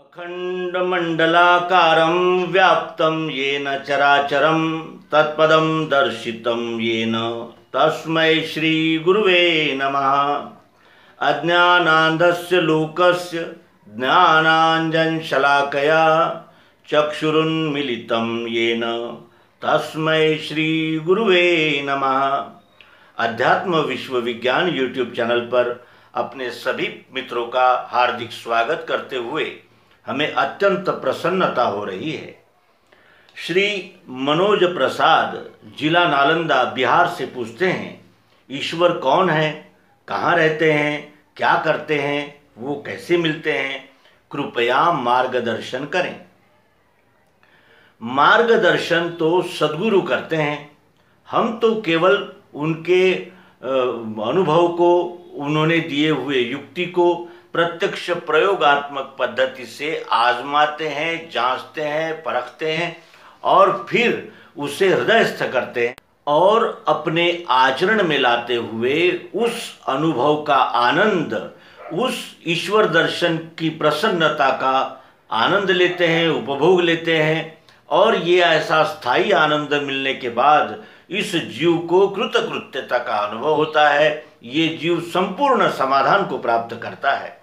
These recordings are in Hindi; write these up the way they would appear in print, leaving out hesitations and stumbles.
अखंडमंडलाकारं व्याप्तं येन चराचरं तत्पदं दर्शितं येन तस्मै श्री गुरुवे नमः। अज्ञानान्धस्य लोकस्य ज्ञानाञ्जनशलाकया चक्षुरुन्मीलितं येन तस्मै श्री गुरुवे नमः। अध्यात्म विश्व विज्ञान यूट्यूब चैनल पर अपने सभी मित्रों का हार्दिक स्वागत करते हुए हमें अत्यंत प्रसन्नता हो रही है। श्री मनोज प्रसाद जिला नालंदा बिहार से पूछते हैं, ईश्वर कौन है, कहाँ रहते हैं, क्या करते हैं, वो कैसे मिलते हैं, कृपया मार्गदर्शन करें। मार्गदर्शन तो सद्गुरु करते हैं, हम तो केवल उनके अनुभव को, उन्होंने दिए हुए युक्ति को प्रत्यक्ष प्रयोगात्मक पद्धति से आजमाते हैं, जांचते हैं, परखते हैं और फिर उसे हृदयस्थ करते हैं और अपने आचरण में लाते हुए उस अनुभव का आनंद, उस ईश्वर दर्शन की प्रसन्नता का आनंद लेते हैं, उपभोग लेते हैं। और ये ऐसा स्थायी आनंद मिलने के बाद इस जीव को कृतकृत्यता का अनुभव होता है, ये जीव संपूर्ण समाधान को प्राप्त करता है।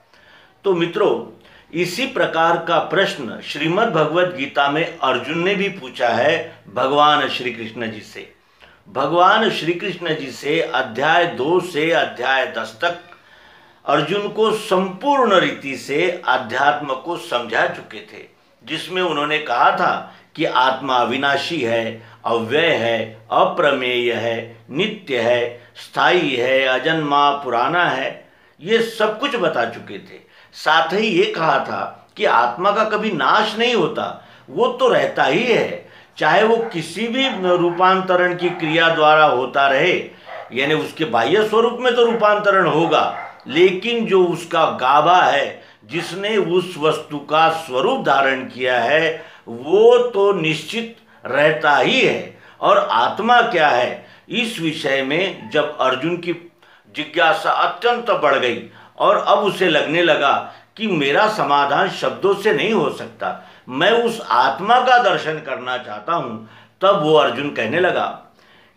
तो मित्रों, इसी प्रकार का प्रश्न श्रीमद् भगवद गीता में अर्जुन ने भी पूछा है भगवान श्री कृष्ण जी से। भगवान श्री कृष्ण जी से अध्याय 2 से अध्याय 10 तक अर्जुन को संपूर्ण रीति से अध्यात्म को समझा चुके थे, जिसमें उन्होंने कहा था कि आत्मा अविनाशी है, अव्यय है, अप्रमेय है, नित्य है, स्थायी है, अजन्मा पुराना है। ये सब कुछ बता चुके थे। साथ ही ये कहा था कि आत्मा का कभी नाश नहीं होता, वो तो रहता ही है, चाहे वो किसी भी रूपांतरण की क्रिया द्वारा होता रहे, यानी उसके बाह्य स्वरूप में तो रूपांतरण होगा, लेकिन जो उसका गाभा है, जिसने उस वस्तु का स्वरूप धारण किया है, वो तो निश्चित रहता ही है। और आत्मा क्या है, इस विषय में जब अर्जुन की जिज्ञासा अत्यंत बढ़ गई और अब उसे लगने लगा कि मेरा समाधान शब्दों से नहीं हो सकता, मैं उस आत्मा का दर्शन करना चाहता हूँ, तब वो अर्जुन कहने लगा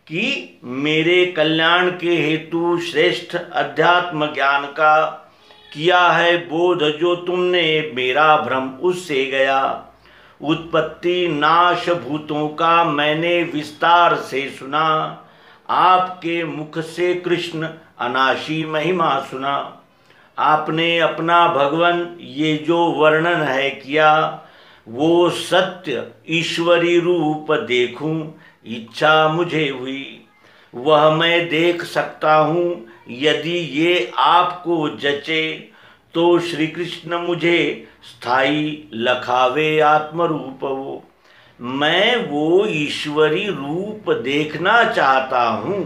कि मेरे कल्याण के हेतु श्रेष्ठ अध्यात्म ज्ञान का किया है बोध जो तुमने, मेरा भ्रम उससे गया। उत्पत्ति नाश भूतों का मैंने विस्तार से सुना, आपके मुख से कृष्ण अनाशी महिमा सुना। आपने अपना भगवन ये जो वर्णन है किया, वो सत्य ईश्वरी रूप देखूं इच्छा मुझे हुई। वह मैं देख सकता हूँ, यदि ये आपको जचे तो श्री कृष्ण मुझे स्थाई लखावे आत्मरूप वो। मैं वो ईश्वरी रूप देखना चाहता हूँ।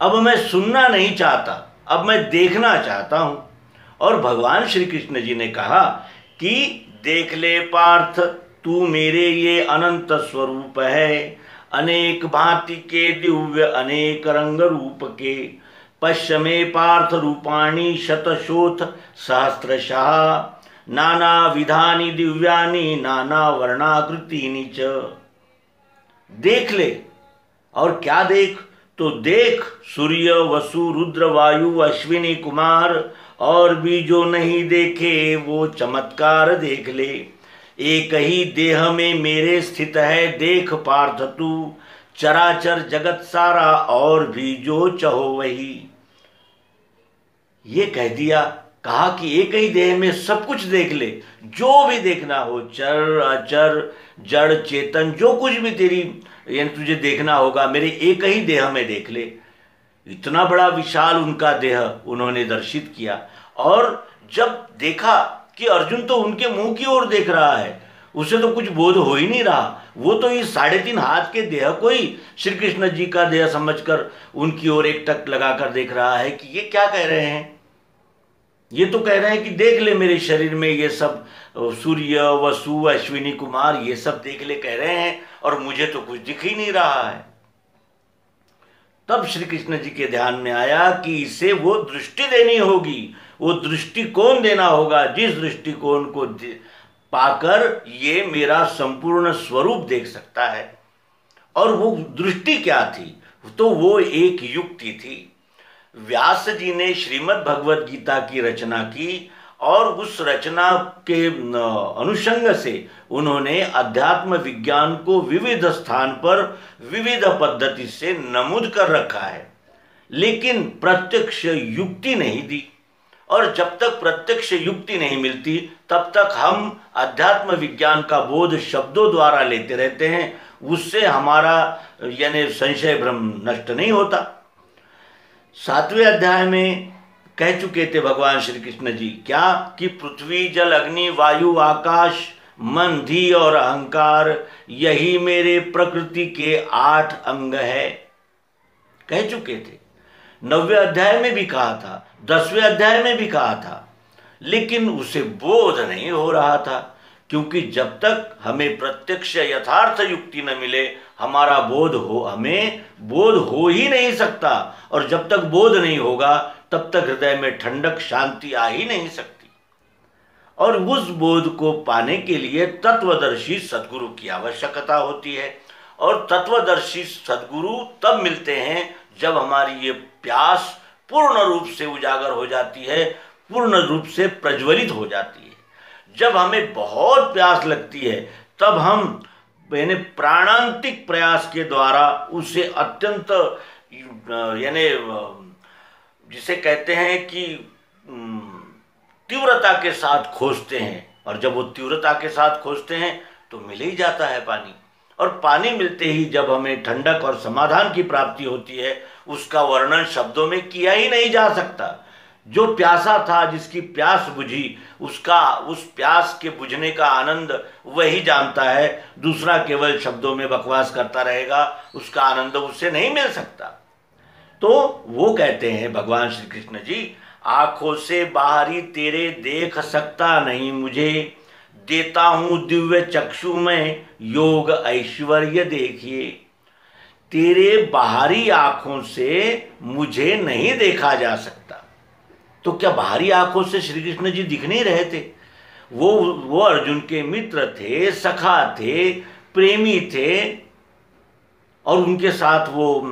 अब मैं सुनना नहीं चाहता, अब मैं देखना चाहता हूँ। और भगवान श्री कृष्ण जी ने कहा कि देख ले पार्थ, तू मेरे ये अनंत स्वरूप है, अनेक भांति के दिव्य अनेक रंग रूप के। पश्य में पार्थ रूपाणी शतशोथ सहस्रशः, नाना विधानी दिव्यानि नाना वर्णाकृतीनि च। देख ले, और क्या देख, तो देख सूर्य वसु रुद्र वायु अश्विनी कुमार, और भी जो नहीं देखे वो चमत्कार देख ले। एक ही देह में मेरे स्थित है, देख पार्थ तू, चराचर जगत सारा, और भी जो चाहो वही। ये कह दिया, कहा कि एक ही देह में सब कुछ देख ले, जो भी देखना हो, चर अचर जड़ चेतन, जो कुछ भी तेरी यानी तुझे देखना होगा, मेरे एक ही देह में देख ले। इतना बड़ा विशाल उनका देह उन्होंने दर्शित किया। और जब देखा कि अर्जुन तो उनके मुंह की ओर देख रहा है, उसे तो कुछ बोध हो ही नहीं रहा, वो तो इस 3.5 हाथ के देह को ही श्री कृष्ण जी का देह समझकर उनकी ओर एकटक लगाकर देख रहा है कि ये क्या कह रहे हैं। ये तो कह रहे हैं कि देख ले मेरे शरीर में ये सब सूर्य वसु अश्विनी कुमार, ये सब देख ले कह रहे हैं, और मुझे तो कुछ दिख ही नहीं रहा है। तब श्री कृष्ण जी के ध्यान में आया कि इसे वो दृष्टि देनी होगी, वो दृष्टिकोण देना होगा, जिस दृष्टिकोण को पाकर ये मेरा संपूर्ण स्वरूप देख सकता है। और वो दृष्टि क्या थी? तो वो एक युक्ति थी। व्यास जी ने श्रीमद् भगवद गीता की रचना की और उस रचना के अनुषंग से उन्होंने अध्यात्म विज्ञान को विविध स्थान पर विविध पद्धति से नमूद कर रखा है, लेकिन प्रत्यक्ष युक्ति नहीं दी। और जब तक प्रत्यक्ष युक्ति नहीं मिलती तब तक हम अध्यात्म विज्ञान का बोध शब्दों द्वारा लेते रहते हैं, उससे हमारा यानी संशय भ्रम नष्ट नहीं होता। 7वें अध्याय में कह चुके थे भगवान श्री कृष्ण जी क्या कि पृथ्वी जल अग्नि वायु आकाश मन धी और अहंकार यही मेरे प्रकृति के 8 अंग है, कह चुके थे। 9वें अध्याय में भी कहा था, 10वें अध्याय में भी कहा था, लेकिन उसे बोध नहीं हो रहा था, क्योंकि जब तक हमें प्रत्यक्ष यथार्थ युक्ति न मिले हमें बोध हो ही नहीं सकता। और जब तक बोध नहीं होगा तब तक हृदय में ठंडक शांति आ ही नहीं सकती। और उस बोध को पाने के लिए तत्वदर्शी सद्गुरु की आवश्यकता होती है। और तत्वदर्शी सद्गुरु तब मिलते हैं जब हमारी ये प्यास पूर्ण रूप से उजागर हो जाती है, पूर्ण रूप से प्रज्वलित हो जाती है। जब हमें बहुत प्यास लगती है तब हम यानी प्राणांतिक प्रयास के द्वारा उसे अत्यंत यानी जिसे कहते हैं कि तीव्रता के साथ खोजते हैं। और जब वो तीव्रता के साथ खोजते हैं तो मिल ही जाता है पानी। और पानी मिलते ही जब हमें ठंडक और समाधान की प्राप्ति होती है, उसका वर्णन शब्दों में किया ही नहीं जा सकता। जो प्यासा था, जिसकी प्यास बुझी, उस प्यास के बुझने का आनंद वही जानता है। दूसरा केवल शब्दों में बकवास करता रहेगा, उसका आनंद उससे नहीं मिल सकता। तो वो कहते हैं भगवान श्री कृष्ण जी, आंखों से बाहरी तेरे देख सकता नहीं मुझे, देता हूं दिव्य चक्षु में योग ऐश्वर्य देखिए। तेरे बाहरी आंखों से मुझे नहीं देखा जा सकता। तो क्या बाहरी आंखों से श्री कृष्ण जी दिख नहीं रहे थे? वो अर्जुन के मित्र थे, सखा थे, प्रेमी थे, और उनके साथ वो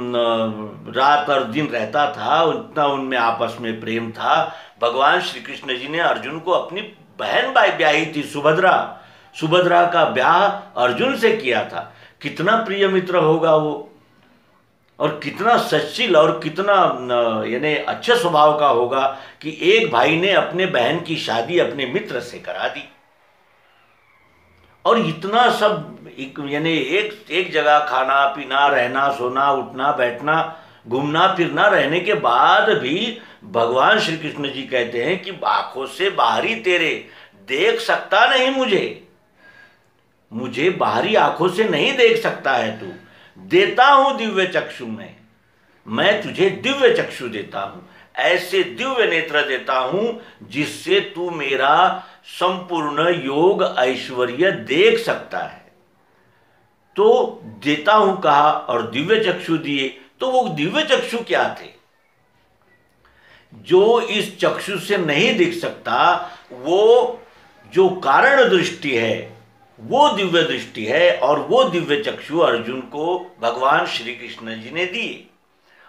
रात और दिन रहता था, उतना उनमें आपस में प्रेम था। भगवान श्री कृष्ण जी ने अर्जुन को अपनी बहन ब्याही थी, सुभद्रा का ब्याह अर्जुन से किया था। कितना प्रिय मित्र होगा वो, और कितना सच्चिल और कितना यानी अच्छे स्वभाव का होगा कि एक भाई ने अपने बहन की शादी अपने मित्र से करा दी। और इतना सब यानी एक जगह खाना पीना रहना सोना उठना बैठना घूमना फिरना रहने के बाद भी भगवान श्री कृष्ण जी कहते हैं कि आंखों से बाहरी तेरे देख सकता नहीं मुझे बाहरी आंखों से नहीं देख सकता है तू। देता हूं दिव्य चक्षु में, मैं तुझे दिव्य चक्षु देता हूं, ऐसे दिव्य नेत्र देता हूं जिससे तू मेरा संपूर्ण योग ऐश्वर्य देख सकता है। तो देता हूं कहा और दिव्य चक्षु दिए। तो वो दिव्य चक्षु क्या थे? जो इस चक्षु से नहीं दिख सकता, वो जो कारण दृष्टि है वो दिव्य दृष्टि है। और वो दिव्य चक्षु अर्जुन को भगवान श्री कृष्ण जी ने दिए।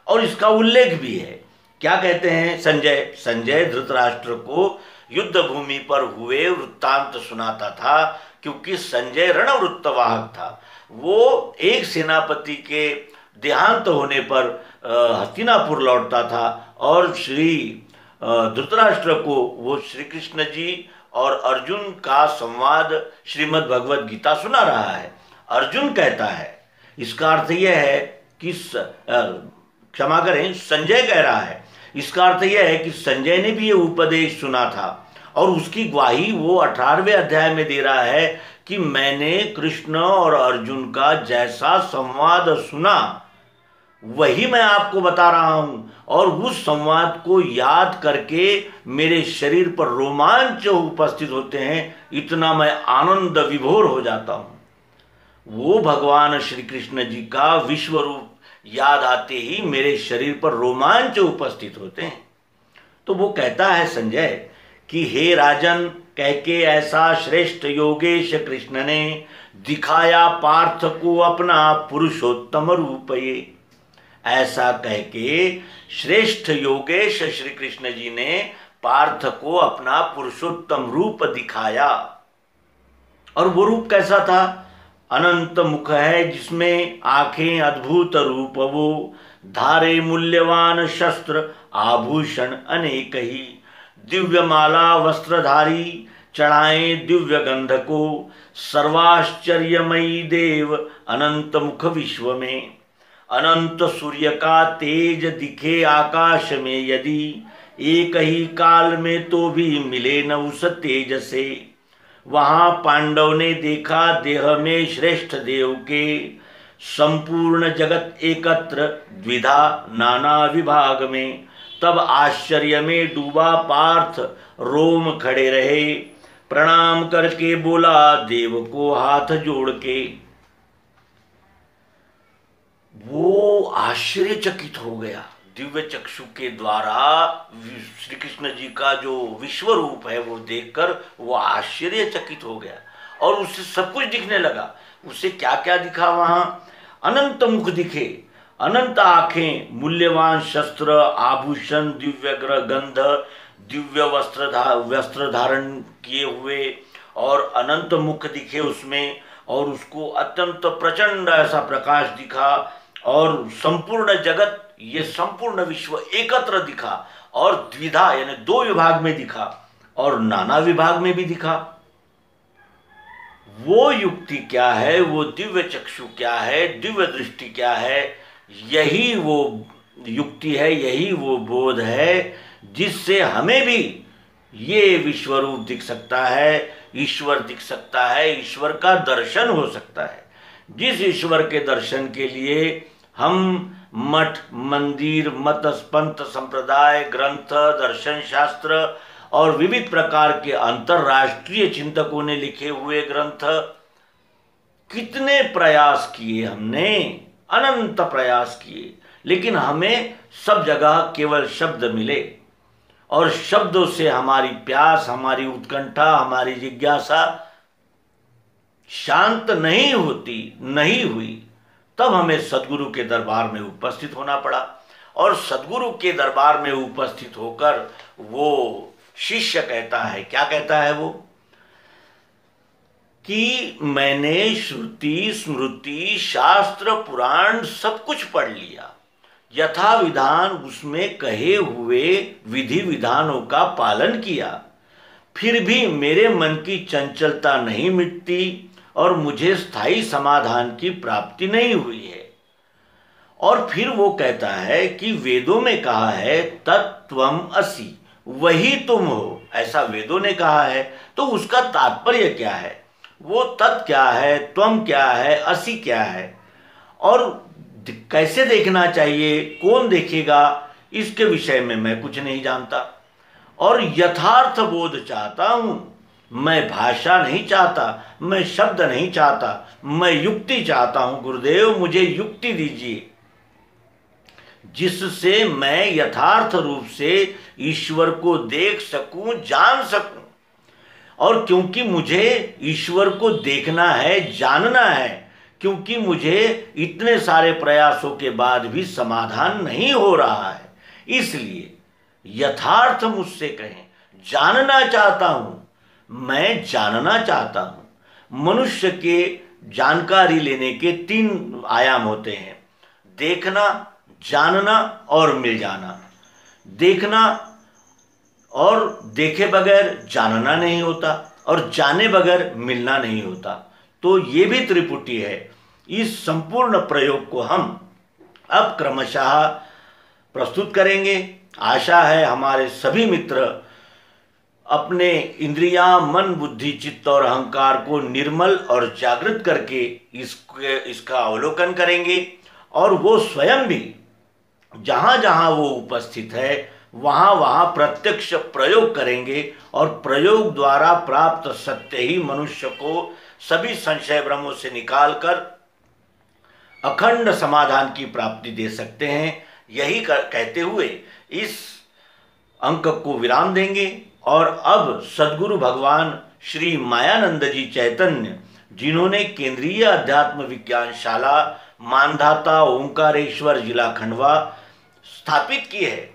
और इसका उल्लेख भी है। क्या कहते हैं? संजय धृतराष्ट्र को युद्ध भूमि पर हुए वृत्तांत सुनाता था, क्योंकि संजय रणवृत्तवाहक था। वो एक सेनापति के देहांत होने पर हस्तिनापुर लौटता था और श्री धृतराष्ट्र को वो श्री कृष्ण जी और अर्जुन का संवाद श्रीमद् भगवद गीता सुना रहा है। अर्जुन कहता है, इसका अर्थ यह है कि क्षमा करें, संजय कह रहा है, इसका अर्थ यह है कि संजय ने भी ये उपदेश सुना था और उसकी ग्वाही वो 18वें अध्याय में दे रहा है कि मैंने कृष्ण और अर्जुन का जैसा संवाद सुना वही मैं आपको बता रहा हूं। और उस संवाद को याद करके मेरे शरीर पर रोमांच उपस्थित होते हैं, इतना मैं आनंद विभोर हो जाता हूं। वो भगवान श्री कृष्ण जी का विश्व रूप याद आते ही मेरे शरीर पर रोमांच उपस्थित होते हैं। तो वो कहता है संजय कि हे राजन, कह के ऐसा श्रेष्ठ योगेश कृष्ण ने दिखाया पार्थ को अपना पुरुषोत्तम रूप ये। ऐसा कह के श्रेष्ठ योगेश श्री कृष्ण जी ने पार्थ को अपना पुरुषोत्तम रूप दिखाया। और वो रूप कैसा था? अनंत मुख है जिसमें आंखें अद्भुत रूप वो, धारे मूल्यवान शस्त्र आभूषण अनेक ही, दिव्य माला वस्त्रधारी चढ़ाए दिव्य गंध को, सर्वाश्चर्यमयी देव अनंत मुख विश्व में। अनंत सूर्य का तेज दिखे आकाश में यदि, एक ही काल में तो भी मिले न उस तेज से। वहां पांडव ने देखा देह में श्रेष्ठ देव के, संपूर्ण जगत एकत्र द्विधा नाना विभाग में। तब आश्चर्य में डूबा पार्थ रोम खड़े रहे, प्रणाम करके बोला देव को हाथ जोड़ के। वो आश्चर्यचकित हो गया। दिव्य चक्षु के द्वारा श्री कृष्ण जी का जो विश्व रूप है वो देखकर वो आश्चर्यचकित हो गया और उससे सब कुछ दिखने लगा। उसे क्या क्या दिखा? वहां अनंत मुख दिखे, अनंत आंखें, मूल्यवान शस्त्र आभूषण, दिव्य गंध, दिव्य वस्त्र धारण किए हुए और अनंत मुख दिखे उसमें, और उसको अत्यंत प्रचंड ऐसा प्रकाश दिखा और संपूर्ण जगत, ये संपूर्ण विश्व एकत्र दिखा और द्विधा यानी दो विभाग में दिखा और नाना विभाग में भी दिखा। वो युक्ति क्या है? वो दिव्य चक्षु क्या है? दिव्य दृष्टि क्या है? यही वो युक्ति है, यही वो बोध है जिससे हमें भी ये विश्व रूप दिख सकता है, ईश्वर दिख सकता है, ईश्वर का दर्शन हो सकता है। जिस ईश्वर के दर्शन के लिए हम मठ, मंदिर, मत, पंथ, संप्रदाय, ग्रंथ, दर्शन शास्त्र और विविध प्रकार के अंतरराष्ट्रीय चिंतकों ने लिखे हुए ग्रंथ, कितने प्रयास किए हमने, अनंत प्रयास किए, लेकिन हमें सब जगह केवल शब्द मिले और शब्दों से हमारी प्यास, हमारी उत्कंठा, हमारी जिज्ञासा शांत नहीं होती, नहीं हुई। तब हमें सदगुरु के दरबार में उपस्थित होना पड़ा और सदगुरु के दरबार में उपस्थित होकर वो शिष्य कहता है, क्या कहता है वो? कि मैंने श्रुति स्मृति शास्त्र पुराण सब कुछ पढ़ लिया, यथा विधान उसमें कहे हुए विधि विधानों का पालन किया, फिर भी मेरे मन की चंचलता नहीं मिटती और मुझे स्थायी समाधान की प्राप्ति नहीं हुई है। और फिर वो कहता है कि वेदों में कहा है तत्त्वम असि, वही तुम हो, ऐसा वेदों ने कहा है। तो उसका तात्पर्य क्या है? वो तत् क्या है, त्वम क्या है, असि क्या है और कैसे देखना चाहिए, कौन देखेगा, इसके विषय में मैं कुछ नहीं जानता। और यथार्थ बोध चाहता हूं, मैं भाषा नहीं चाहता, मैं शब्द नहीं चाहता, मैं युक्ति चाहता हूं। गुरुदेव मुझे युक्ति दीजिए जिससे मैं यथार्थ रूप से ईश्वर को देख सकूं, जान सकूं। और क्योंकि मुझे ईश्वर को देखना है, जानना है, क्योंकि मुझे इतने सारे प्रयासों के बाद भी समाधान नहीं हो रहा है, इसलिए यथार्थ मुझसे कहें, जानना चाहता हूं, मैं जानना चाहता हूं। मनुष्य के जानकारी लेने के 3 आयाम होते हैं, देखना, जानना और मिल जाना। देखना और देखे बगैर जानना नहीं होता और जाने बगैर मिलना नहीं होता। तो ये भी त्रिपुटी है। इस संपूर्ण प्रयोग को हम अब क्रमशः प्रस्तुत करेंगे। आशा है हमारे सभी मित्र अपने इंद्रियां, मन, बुद्धि, चित्त और अहंकार को निर्मल और जागृत करके इसका अवलोकन करेंगे और वो स्वयं भी जहाँ जहाँ वो उपस्थित है वहाँ वहाँ प्रत्यक्ष प्रयोग करेंगे और प्रयोग द्वारा प्राप्त सत्य ही मनुष्य को सभी संशय भ्रमों से निकालकर अखंड समाधान की प्राप्ति दे सकते हैं। यही कहते हुए इस अंक को विराम देंगे और अब सद्गुरु भगवान श्री मायानंद जी चैतन्य, जिन्होंने केंद्रीय अध्यात्म विज्ञान शाला मानधाता ओंकारेश्वर जिला खंडवा स्थापित की है,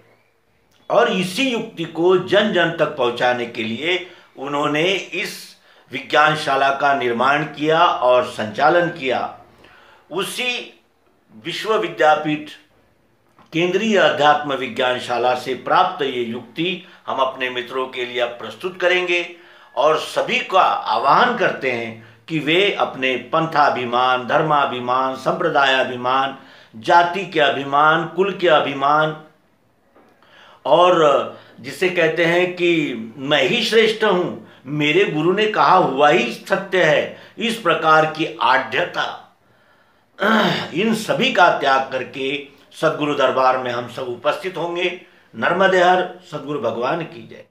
और इसी युक्ति को जन जन तक पहुंचाने के लिए उन्होंने इस विज्ञानशाला का निर्माण किया और संचालन किया। उसी विश्व विद्यापीठ केंद्रीय अध्यात्म विज्ञानशाला से प्राप्त ये युक्ति हम अपने मित्रों के लिए अब प्रस्तुत करेंगे और सभी का आह्वान करते हैं कि वे अपने पंथाभिमान, धर्माभिमान, संप्रदायाभिमान, जाति के अभिमान, कुल के अभिमान, और जिसे कहते हैं कि मैं ही श्रेष्ठ हूँ, मेरे गुरु ने कहा हुआ ही सत्य है, इस प्रकार की आढ़ता, इन सभी का त्याग करके सद्गुरु दरबार में हम सब उपस्थित होंगे। नर्मदे हर, सद्गुरु भगवान की जय।